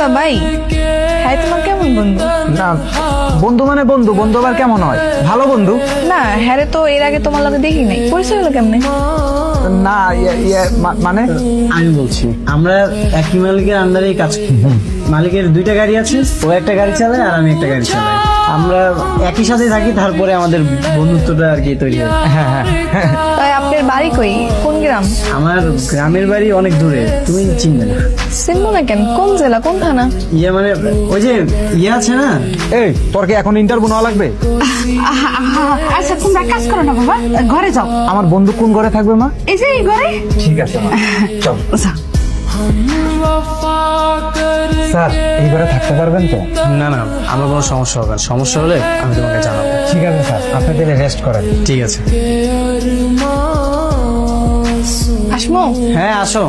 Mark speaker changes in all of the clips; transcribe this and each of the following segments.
Speaker 1: আচ্ছা ভাই, হ্যাঁ তোমার কেমন বন্ধু?
Speaker 2: না, বন্ধু মানে বন্ধু, বন্ধু আবার কেমন হয়? ভালো বন্ধু।
Speaker 1: না হ্যাঁ তো এর আগে তোমার লগে দেখি নাই, পরিচয় হলো কেমনে?
Speaker 2: না মানে
Speaker 3: আমি বলছি আমরা একই মালিকের আন্ডারেই কাজ করি। মালিকের দুইটা গাড়ি আছে, ও একটা গাড়ি চালায় আর আমি একটা গাড়ি চালাই। আমরা একই সাথে থাকি, তারপরে আমাদের বন্ধুত্বটা আর কি তৈরি হয়।
Speaker 2: হ্যাঁ হ্যাঁ
Speaker 1: তাই আপনার বাড়ি কই, কোন গ্রাম?
Speaker 3: আমার গ্রামের বাড়ি অনেক দূরে, তুমি চিনবে না।
Speaker 1: চিনবো না কেন? কোন জেলা, কোন থানা?
Speaker 3: ইয়ে মানে ওই যে ইয়ে আছে না।
Speaker 2: এই তোর কি এখন ইন্টারভিউ নেওয়া লাগবে?
Speaker 4: আচ্ছা তোমরা কাজ করো না বাবা, ঘরে যাও।
Speaker 2: আমার বন্ধু কোন ঘরে থাকবে মা?
Speaker 4: এই যে এই ঘরে।
Speaker 2: ঠিক আছে মা, চল।
Speaker 4: যাও।
Speaker 2: স্যার এই ঘরে থাকতে পারবেন তো?
Speaker 3: না না, আমার কোনো সমস্যা হবে না, সমস্যা হলে আমি তোমাকে জানাবো।
Speaker 2: ঠিক আছে স্যার, আপনি তাহলে রেস্ট করেন।
Speaker 3: ঠিক আছে।
Speaker 1: আসমো?
Speaker 3: হ্যাঁ আসো।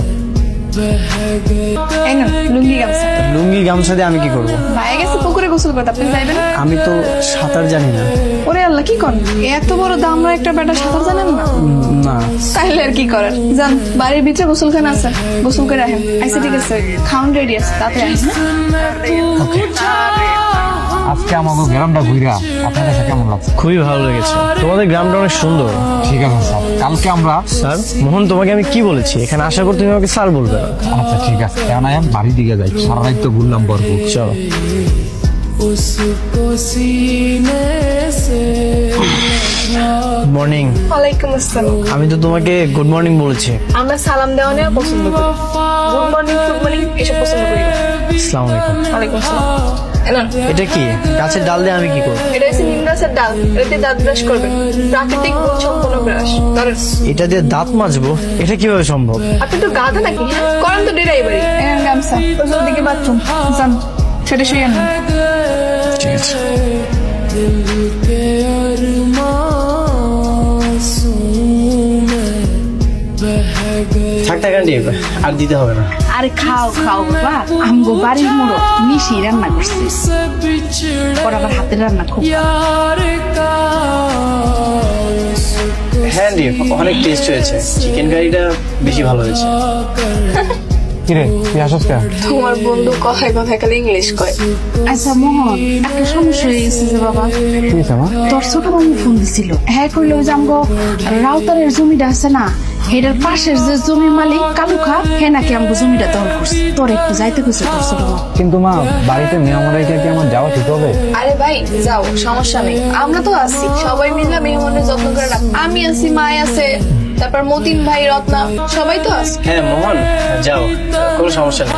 Speaker 1: এই না লুঙ্গি গামছা।
Speaker 3: লুঙ্গি গামছা দিয়ে আমি কি করবো?
Speaker 1: ভাইয়া গেছে পুকুরে গোসল করতে, আপনি যাইবেন?
Speaker 3: আমি তো সাঁতার জানি না।
Speaker 1: ওরে আল্লাহ, কি করেন? এত বড় দামরা একটা বেটা সাঁতার জানেন না?
Speaker 3: না
Speaker 1: তাইলে আর কি করেন, যান বাড়ির ভিতরে গোসলখানা আছে, গোসল করে রাখেন। আচ্ছা ঠিক আছে, খাউন রেডি আছে, তাতে আসেন।
Speaker 2: আজকে আমাকে গ্রামটা ঘুরা আপনার কাছে কেমন লাগছে?
Speaker 3: খুবই ভালো লেগেছে, তোমাদের গ্রামটা অনেক সুন্দর।
Speaker 2: ঠিক আছে স্যার, কালকে আমরা।
Speaker 3: স্যার মোহন, তোমাকে আমি কি বলেছি? এখানে আশা করতে তুমি আমাকে স্যার বলবে না।
Speaker 2: আচ্ছা ঠিক আছে, কেন আমি বাড়ির দিকে যাই, সারা রাত তো ঘুরলাম বরপুর।
Speaker 3: চলো। মর্নিং।
Speaker 1: ওয়ালাইকুম আসসালাম।
Speaker 3: আমি তো তোমাকে গুড মর্নিং বলেছি।
Speaker 1: আমরা সালাম দেওয়া নেওয়া পছন্দ করি, গুড মর্নিং গুড মর্নিং এসব পছন্দ করি না।
Speaker 3: আসসালামু আলাইকুম।
Speaker 1: ওয়ালাইকুম আসসালাম। এনান,
Speaker 3: এটা কি গাছের ডাল দিয়ে আমি কি করবো?
Speaker 1: এটা হচ্ছে নিম গাছের ডাল, এতে দাঁত ব্রাশ করবেন, প্রাকৃতিক গুণ সম্পন্ন ব্রাশ। ধরেন,
Speaker 3: এটা দিয়ে দাঁত মাজবো? এটা কিভাবে সম্ভব?
Speaker 1: আপনি তো গাধা নাকি? করেন তো ডেরাইভারি। এনান গামছা, ওই দিকে বাথরুম, যান সেটা শুয়ে আনুন।
Speaker 3: ঠিক আছে। থাক থাক আন্টি, আর দিতে হবে না।
Speaker 4: আরে খাও খাও বাবা, আমগো বাড়ির মোড়ো মিশি রান্না করছে, ওর আবার হাতের রান্না খুব
Speaker 3: হ্যাঁ আন্টি, অনেক টেস্ট হয়েছে, চিকেন কারিটা বেশি ভালো হয়েছে।
Speaker 2: কিরে তুই আসস কেন?
Speaker 1: তোমার বন্ধু কথায় কথায় খালি ইংলিশ কয়।
Speaker 4: আচ্ছা মোহন, একটা সমস্যা হয়ে গেছে যে বাবা,
Speaker 2: কি হয়েছে মা?
Speaker 4: তোর ছোট মামু ফোন দিছিল, হ্যাঁ কইলো যে আমগো রাউতারের জমিটা আছে না, এটার পাশের যে জমির মালিক কালুখা, হ্যাঁ নাকি আমগো জমিটা দখল করছে, তোর একটু যাইতে কইছে তোর ছোট মামু।
Speaker 2: কিন্তু মা, বাড়িতে মেহমান রেখে কি আমার যাওয়া ঠিক হবে?
Speaker 1: আরে ভাই যাও, সমস্যা নেই, আমরা তো আছি, সবাই মিলে মেহমানের যত্ন করে রাখ। আমি আছি, মায় আছে, তারপর মতিন ভাই, রত্না, সবাই তো আছে।
Speaker 3: হ্যাঁ মোহন, যাও, কোনো সমস্যা নেই।